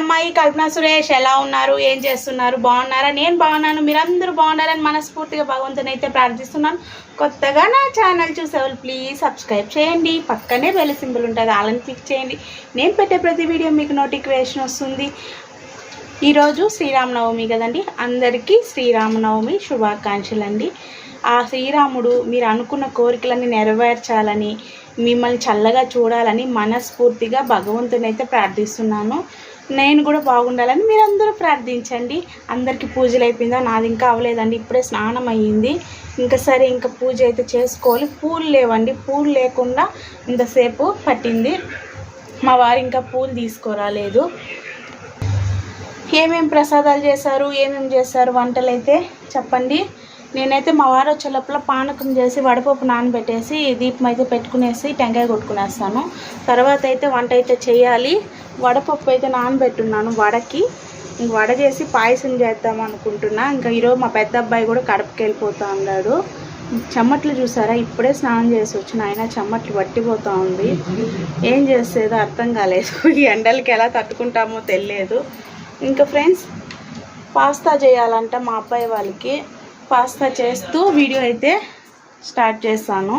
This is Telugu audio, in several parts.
అమ్మాయి కల్పన సురేష్ ఎలా ఉన్నారు, ఏం చేస్తున్నారు, బాగున్నారా? నేను బాగున్నాను, మీరందరూ బాగున్నారని మనస్ఫూర్తిగా భగవంతుని అయితే ప్రార్థిస్తున్నాను. కొత్తగా నా ఛానల్ చూసేవాళ్ళు ప్లీజ్ సబ్స్క్రైబ్ చేయండి, పక్కనే బెల్ సింబల్ ఉంటుంది అలాని క్లిక్ చేయండి. నేను పెట్టే ప్రతి వీడియో మీకు నోటిఫికేషన్ వస్తుంది. ఈరోజు శ్రీరామనవమి కదండి, అందరికీ శ్రీరామనవమి శుభాకాంక్షలు అండి. ఆ శ్రీరాముడు మీరు అనుకున్న కోరికలన్నీ నెరవేర్చాలని, మిమ్మల్ని చల్లగా చూడాలని మనస్ఫూర్తిగా భగవంతుని అయితే ప్రార్థిస్తున్నాను. నేను కూడా బాగుండాలని మీరందరూ ప్రార్థించండి. అందరికీ పూజలు అయిపోయిందా? నాది ఇంకా అవ్వలేదండి, ఇప్పుడే స్నానం అయ్యింది. ఇంకా సరే ఇంకా పూజ అయితే చేసుకోవాలి. పూలు లేవండి, పూలు లేకుండా ఇంతసేపు పట్టింది. మా వారు ఇంకా పూలు తీసుకురాలేదు. ఏమేం ప్రసాదాలు చేశారు, ఏమేమి చేశారు వంటలు అయితే చెప్పండి. నేనైతే మా వారు వచ్చే లోపల పానకం చేసి వడపప్పు నానబెట్టేసి దీపం అయితే పెట్టుకునేసి టెంకాయ కొట్టుకునేస్తాను. తర్వాత అయితే వంట అయితే చేయాలి. వడపప్పు అయితే నానబెట్టున్నాను వడకి. ఇంక వడ చేసి పాయసం చేద్దాం అనుకుంటున్నా. ఇంకా ఈరోజు మా పెద్ద అబ్బాయి కూడా కడపకి వెళ్ళిపోతూ ఉన్నాడు. చెమ్మట్లు చూసారా, ఇప్పుడే స్నానం చేసి వచ్చిన ఆయన చెమ్మట్లు పట్టిపోతూ ఉంది. ఏం చేసేదో అర్థం కాలేదు. ఈ ఎండలకి ఎలా తట్టుకుంటామో తెలియదు. ఇంకా ఫ్రెండ్స్ పాస్తా చేయాలంట మా అబ్బాయి వాళ్ళకి. పాస్తా చేస్తూ వీడియో అయితే స్టార్ట్ చేస్తాను.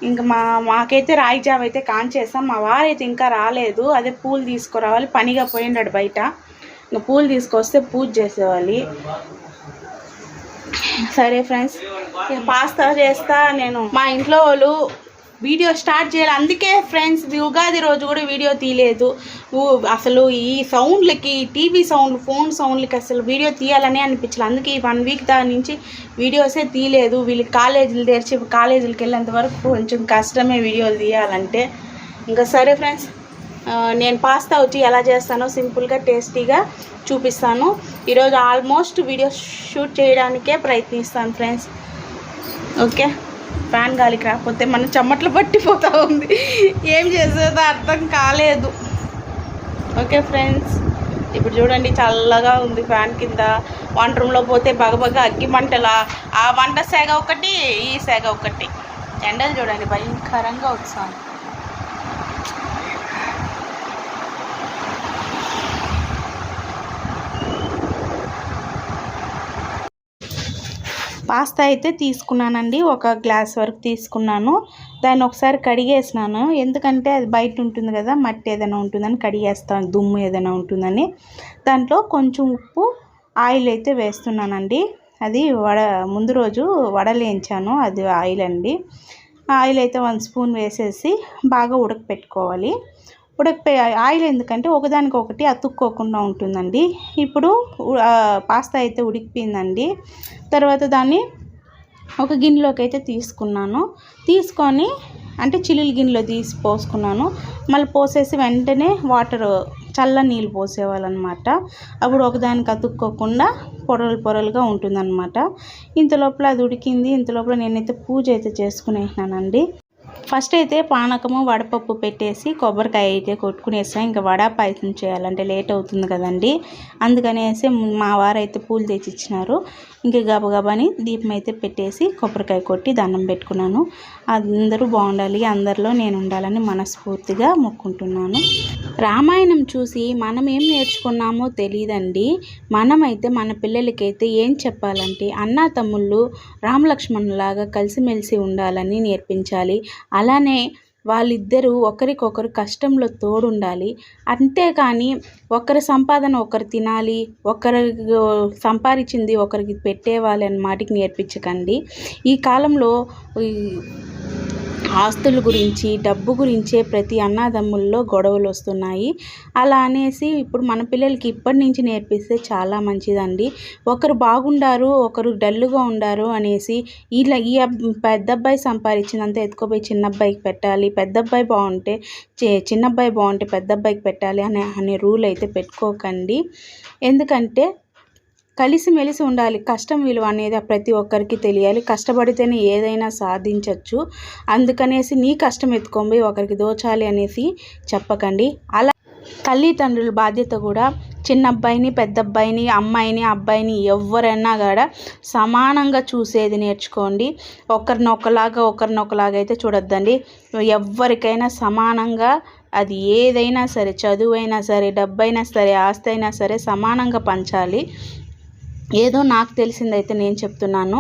ఇంకా మాకైతే రాయి జావ అయితే కాంచేస్తాం. మా వారైతే ఇంకా రాలేదు, అదే పూలు తీసుకురావాలి. పనిగా పోయినాడు బయట. ఇంకా పూలు తీసుకొస్తే పూజ చేసేవాలి. సరే ఫ్రెండ్స్, పాస్తా చేస్తా. నేను మా ఇంట్లో వాళ్ళు వీడియో స్టార్ట్ చేయాలి. అందుకే ఫ్రెండ్స్ ఉగాది రోజు కూడా వీడియో తీయలేదు. అసలు ఈ సౌండ్లకి, టీవీ సౌండ్, ఫోన్ సౌండ్లకి అసలు వీడియో తీయాలని అనిపించలేదు. అందుకే ఈ 1 వీక్ దాని నుంచి వీడియోసే తీయలేదు. వీళ్ళకి కాలేజీలు తెరిచి కాలేజీలకు వెళ్ళేంత వరకు కొంచెం కష్టమే వీడియోలు తీయాలంటే. ఇంకా సరే ఫ్రెండ్స్, నేను పాస్తా వచ్చి ఎలా చేస్తానో సింపుల్గా టేస్టీగా చూపిస్తాను. ఈరోజు ఆల్మోస్ట్ వీడియో షూట్ చేయడానికే ప్రయత్నిస్తాను ఫ్రెండ్స్. ఓకే, ఫ్యాన్ గాలికి రాకపోతే మన చెమ్మట్లు పట్టిపోతూ ఉంది. ఏం చేసేదో అర్థం కాలేదు. ఓకే ఫ్రెండ్స్, ఇప్పుడు చూడండి చల్లగా ఉంది ఫ్యాన్ కింద. వంట రూమ్లో పోతే బగబగ అగ్గి మంటలా, ఆ వంట సేగ ఒకటి, ఈ సేగ ఒకటి. ఎండలు చూడండి భయంకరంగా వస్తాను. పాస్తా అయితే తీసుకున్నానండి, 1 గ్లాస్ వరకు తీసుకున్నాను. దాన్ని ఒకసారి కడిగేసినాను, ఎందుకంటే అది బయట ఉంటుంది కదా, మట్టి ఏదైనా ఉంటుందని కడిగేస్తాను, దుమ్ము ఏదైనా ఉంటుందని. దాంట్లో కొంచెం ఉప్పు, ఆయిల్ అయితే వేస్తున్నానండి. అది ముందు రోజు వడలేంచాను, అది ఆయిల్ అండి. ఆయిల్ అయితే 1 స్పూన్ వేసేసి బాగా ఉడకపెట్టుకోవాలి. ఆయిల్ ఎందుకంటే ఒకదానికొకటి అతుక్కోకుండా ఉంటుందండి. ఇప్పుడు పాస్తా అయితే ఉడికిపోయిందండి. తర్వాత దాన్ని ఒక గిన్నెలోకి అయితే తీసుకొని అంటే చిల్లుల గిన్నెలో తీసి పోసుకున్నాను. మళ్ళీ పోసేసి వెంటనే వాటర్, చల్ల నీళ్ళు పోసేవాళ్ళనమాట. అప్పుడు ఒకదానికి అతుక్కోకుండా పొరలుగా ఉంటుందన్నమాట. ఇంతలోపల అది ఉడికింది. ఇంతలోపల నేనైతే పూజ అయితే చేసుకునేసినానండి. ఫస్ట్ అయితే పానకము వడపప్పు పెట్టేసి కొబ్బరికాయ అయితే కొట్టుకునేసాను. ఇంకా వడ పాయసం చేయాలంటే లేట్ అవుతుంది కదండి, అందుకనేసి మా వారు అయితే పూలు తెచ్చిచ్చినారు. ఇంకా గబగబాని దీపం అయితే పెట్టేసి కొబ్బరికాయ కొట్టి దండం పెట్టుకున్నాను. అందరూ బాగుండాలి, అందరిలో నేను ఉండాలని మనస్ఫూర్తిగా మొక్కుంటున్నాను. రామాయణం చూసి మనం ఏం నేర్చుకున్నామో తెలియదండి. మనమైతే మన పిల్లలకైతే ఏం చెప్పాలంటే అన్నా తమ్ముళ్ళు రామలక్ష్మణులాగా కలిసిమెలిసి ఉండాలని నేర్పించాలి. అలానే వాళ్ళిద్దరూ ఒకరికొకరు కష్టంలో తోడుండాలి. అంతేకాని ఒకరి సంపాదన ఒకరు తినాలి, ఒకరు సంపాదించింది ఒకరికి పెట్టేవాలి అన్న మాటకి నేర్పించకండి. ఈ కాలంలో ఆస్తుల గురించి, డబ్బు గురించే ప్రతి అన్నదమ్ముల్లో గొడవలు వస్తున్నాయి. అలా అనేసి ఇప్పుడు మన పిల్లలకి ఇప్పటి నుంచి నేర్పిస్తే చాలా మంచిదండి. ఒకరు బాగుండారు, ఒకరు డల్లుగా ఉండారు అనేసి ఈ పెద్ద అబ్బాయి సంపాదించినంత ఎత్తుకోపోయి చిన్న అబ్బాయికి పెట్టాలి, పెద్ద అబ్బాయి బాగుంటే చిన్న అబ్బాయి బాగుంటే పెద్ద అబ్బాయికి పెట్టాలి అనే రూల్ అయితే పెట్టుకోకండి. ఎందుకంటే కలిసిమెలిసి ఉండాలి. కష్టం విలువ అనేది ప్రతి ఒక్కరికి తెలియాలి. కష్టపడితేనే ఏదైనా సాధించవచ్చు. అందుకనేసి నీ కష్టం ఎత్తుకొని ఒకరికి దోచాలి అనేసి చెప్పకండి. అలా తల్లిదండ్రుల బాధ్యత కూడా చిన్న అబ్బాయిని, పెద్ద అబ్బాయిని, అమ్మాయిని, అబ్బాయిని ఎవరైనా కూడా సమానంగా చూసేది నేర్చుకోండి. ఒకరినొకలాగా అయితే చూడొద్దండి. ఎవరికైనా సమానంగా అది ఏదైనా సరే, చదువైనా సరే, డబ్బైనా సరే, ఆస్తి అయినా సరే సమానంగా పంచాలి. ఏదో నాకు తెలిసిందైతే నేను చెప్తున్నాను.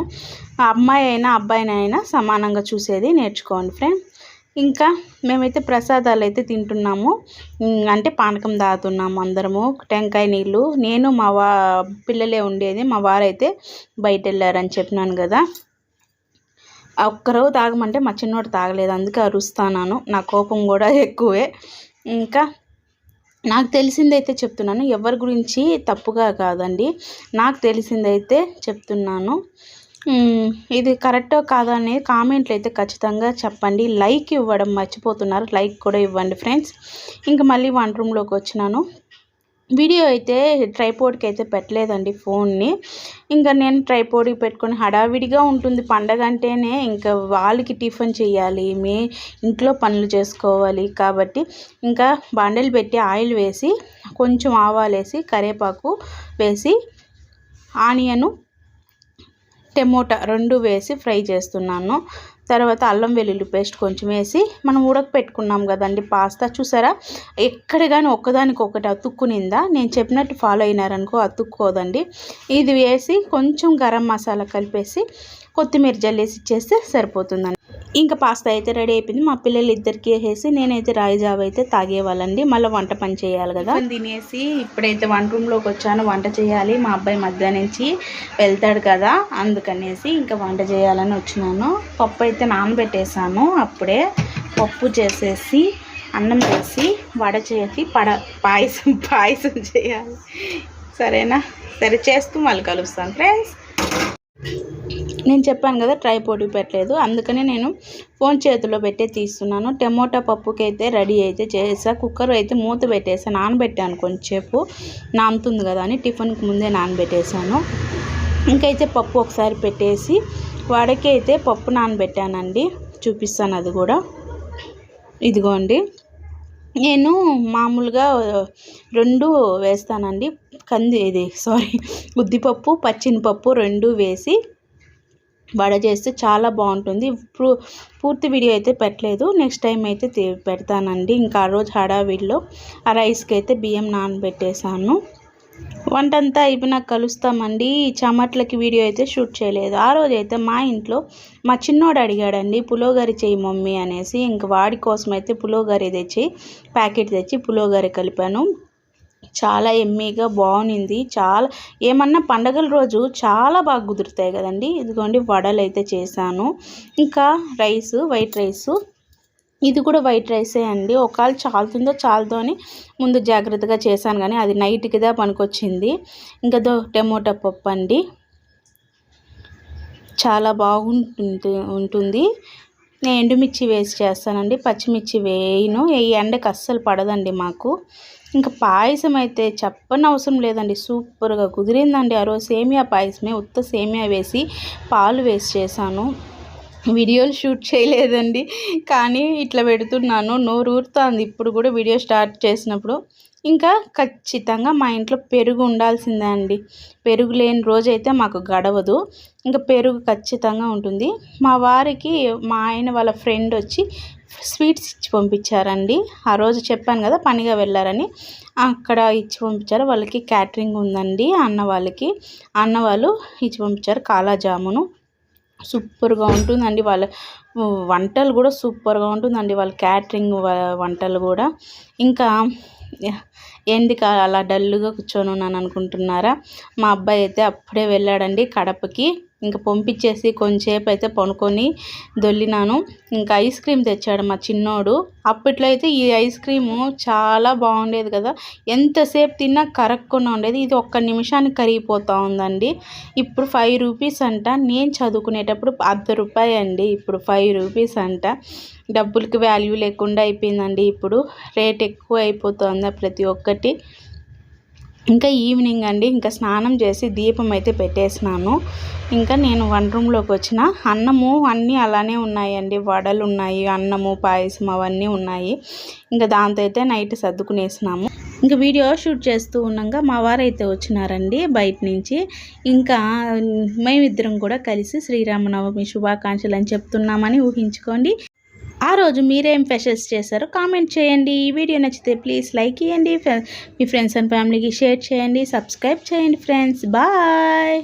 అమ్మాయి అయినా అబ్బాయినైనా సమానంగా చూసేది నేర్చుకోండి ఫ్రెండ్. ఇంకా మేమైతే ప్రసాదాలు అయితే తింటున్నాము, అంటే పానకం తాగుతున్నాము అందరము. టెంకాయ నీళ్ళు నేను మా పిల్లలే ఉండేది, మా వారైతే బయట వెళ్ళారని చెప్పినాను కదా. ఒక్కరో తాగమంటే మా చిన్నోడు తాగలేదు, అందుకే అరుస్తాను. నా కోపం కూడా ఎక్కువే. ఇంకా నాకు తెలిసిందైతే చెప్తున్నాను, ఎవరి గురించి తప్పుగా కాదండి, నాకు తెలిసిందైతే చెప్తున్నాను. ఇది కరెక్టో కాదా అనేది కామెంట్లు అయితే ఖచ్చితంగా చెప్పండి. లైక్ ఇవ్వడం మర్చిపోతున్నారు, లైక్ కూడా ఇవ్వండి ఫ్రెండ్స్. ఇంకా మళ్ళీ వంట రూమ్లోకి వచ్చినాను. వీడియో అయితే ట్రైపోడ్కి అయితే పెట్టలేదండి ఫోన్ని. ఇంకా నేను ట్రైపోడ్కి పెట్టుకొని హడావిడిగా ఉంటుంది పండగ అంటేనే. ఇంకా వాళ్ళకి టిఫిన్ చేయాలి, ఇంట్లో పనులు చేసుకోవాలి కాబట్టి ఇంకా బాండలు పెట్టి ఆయిల్ వేసి కొంచెం ఆవాలు వేసి కరివేపాకు వేసి ఆనియను టమోటా 2 వేసి ఫ్రై చేస్తున్నాను. తర్వాత అల్లం వెల్లుల్లి పేస్ట్ కొంచెం వేసి మనం ఉడకపెట్టుకున్నాం కదండి పాస్తా, చూసారా ఎక్కడ కానీ ఒక్కదానికొకటి అతుక్కునిందా. నేను చెప్పినట్టు ఫాలో అయినారనుకో అతుక్కోదండి. ఇది వేసి కొంచెం గరం మసాలా కలిపేసి కొత్తిమీర జల్లేసి ఇచ్చేస్తే సరిపోతుందండి. ఇంకా పాస్తా అయితే రెడీ అయిపోయింది. మా పిల్లలు ఇద్దరికి వేసేసి నేనైతే రాగి జావ అయితే తాగేవాళ్ళండి. మళ్ళీ వంట పని చేయాలి కదా. తినేసి ఇప్పుడైతే వంట రూమ్లోకి వచ్చాను, వంట చేయాలి. మా అబ్బాయి మధ్యాహ్నం నుంచి వెళ్తాడు కదా, అందుకనేసి ఇంకా వంట చేయాలని వచ్చినాను. పప్పు అయితే నానబెట్టేసాను, అప్పుడే పప్పు చేసేసి అన్నం చేసి వడ చేసి పాయసం చేయాలి. సరేనా? సరే చేస్తూ మళ్ళీ కలుస్తాను ఫ్రెండ్స్. నేను చెప్పాను కదా ట్రైపోడ్ పెట్టలేదు, అందుకనే నేను ఫోన్ చేతిలో పెట్టే తీస్తున్నాను. టమోటా పప్పుకి అయితే రెడీ అయితే చేసా. కుక్కర్ అయితే మూత పెట్టేసా, నానబెట్టాను కొంచెంసేపు, నానుతుంది కదా అని టిఫిన్కి ముందే నానబెట్టేసాను. ఇంకైతే పప్పు ఒకసారి పెట్టేసి వడకి అయితే పప్పు నానబెట్టానండి, చూపిస్తాను అది కూడా. ఇదిగోండి, నేను మామూలుగా 2 వేస్తానండి, ఉద్దిపప్పు పచ్చినిపప్పు 2 వేసి వడ చేస్తే చాలా బాగుంటుంది. పూర్తి వీడియో అయితే పెట్టలేదు, నెక్స్ట్ టైం అయితే పెడతానండి. ఇంకా ఆ రోజు హడావిడిలో ఆ రైస్కి అయితే బియ్యం నానబెట్టేసాను. వంట అంతా అయిపోయినాక కలుస్తామండి. చెమట్లకి వీడియో అయితే షూట్ చేయలేదు. ఆ రోజు అయితే మా ఇంట్లో మా చిన్నోడు అడిగాడండి పులోగరి చేయి మమ్మీ అనేసి. ఇంక వాడి కోసం అయితే పులోగరి ప్యాకెట్ తెచ్చి పులోగరి కలిపాను. చాలా ఎమ్మీగా బాగుంది. చాలా ఏమన్నా పండగల రోజు చాలా బాగా కుదురుతాయి కదండి. ఇదిగోండి వడలు అయితే చేశాను. ఇంకా వైట్ రైసు, ఇది కూడా వైట్ రైసే అండి. ఒకవేళ చాలుతుందో చాలదో అని ముందు జాగ్రత్తగా చేశాను, కానీ అది నైట్కిదా పనికొచ్చింది. ఇంకా టమోటా పప్పు అండి, చాలా బాగుంటుంది. నేను ఎండుమిర్చి వేసి చేస్తానండి, పచ్చిమిర్చి వేయను. ఈ ఎండకి అస్సలు పడదండి మాకు. ఇంకా పాయసం అయితే చెప్పనవసరం లేదండి, సూపర్గా కుదిరిందండి. ఆ రోజు సేమియా పాయసమే, ఉత్త సేమియా వేసి పాలు వేసి చేశాను. వీడియోలు షూట్ చేయలేదండి, కానీ ఇట్లా పెడుతున్నాను. నోరు ఊరుతుంది ఇప్పుడు కూడా వీడియో స్టార్ట్ చేసినప్పుడు. ఇంకా ఖచ్చితంగా మా ఇంట్లో పెరుగు ఉండాల్సిందే అండి. పెరుగు లేని రోజైతే మాకు గడవదు. ఇంకా పెరుగు ఖచ్చితంగా ఉంటుంది. మా వారికి మా ఆయన వాళ్ళ ఫ్రెండ్ వచ్చి స్వీట్స్ ఇచ్చి పంపించారండి. ఆ రోజు చెప్పాను కదా పనిగా వెళ్ళారని, అక్కడ ఇచ్చి పంపించారు. వాళ్ళకి క్యాటరింగ్ ఉందండి, అన్న వాళ్ళు ఇచ్చి పంపించారు. కాలా జామును సూపర్గా ఉంటుందండి. వాళ్ళ వంటలు కూడా సూపర్గా ఉంటుందండి, వాళ్ళ క్యాటరింగ్ వంటలు కూడా. ఇంకా ఎందుకు అలా డల్గా కూర్చొని ఉన్నాను అనుకుంటున్నారా? మా అబ్బాయి అయితే అప్పుడే వెళ్ళాడండి కడపకి. ఇంకా పంపించేసి కొంచెంసేపు అయితే పనుకొని దొల్లినాను. ఇంకా ఐస్ క్రీమ్ తెచ్చాడు మా చిన్నోడు. అప్పట్లో అయితే ఈ ఐస్ క్రీము చాలా బాగుండేది కదా, ఎంతసేపు తిన్నా కరగకుండా ఉండేది. ఇది 1 నిమిషానికి కరిగిపోతూ ఉందండి. ఇప్పుడు 5 రూపీస్ అంట. నేను చదువుకునేటప్పుడు ₹1 అండి, ఇప్పుడు 5 రూపీస్ అంట. డబ్బులకి వాల్యూ లేకుండా అయిపోయిందండి. ఇప్పుడు రేట్ ఎక్కువ అయిపోతుంది ప్రతి ఒక్కటి. ఇంకా ఈవినింగ్ అండి, ఇంకా స్నానం చేసి దీపం అయితే పెట్టేసినాను. ఇంకా నేను వంట రూమ్లోకి వచ్చిన. అన్నము అన్నీ అలానే ఉన్నాయండి, వడలు ఉన్నాయి, అన్నము పాయసం అవన్నీ ఉన్నాయి. ఇంకా దాంతో అయితే నైట్ సర్దుకునేసినాము. ఇంకా వీడియో షూట్ చేస్తూ ఉన్నాగా మా వారైతే వచ్చినారండి బయట నుంచి. ఇంకా మేమిద్దరం కూడా కలిసి శ్రీరామనవమి శుభాకాంక్షలు అని చెప్తున్నామని ఊహించుకోండి. ఆ రోజు మీరేం స్పెషల్స్ చేశారో కామెంట్ చేయండి. ఈ వీడియో నచ్చితే ప్లీజ్ లైక్ చేయండి, మీ ఫ్రెండ్స్ అండ్ ఫ్యామిలీకి షేర్ చేయండి, సబ్స్క్రైబ్ చేయండి ఫ్రెండ్స్. బాయ్.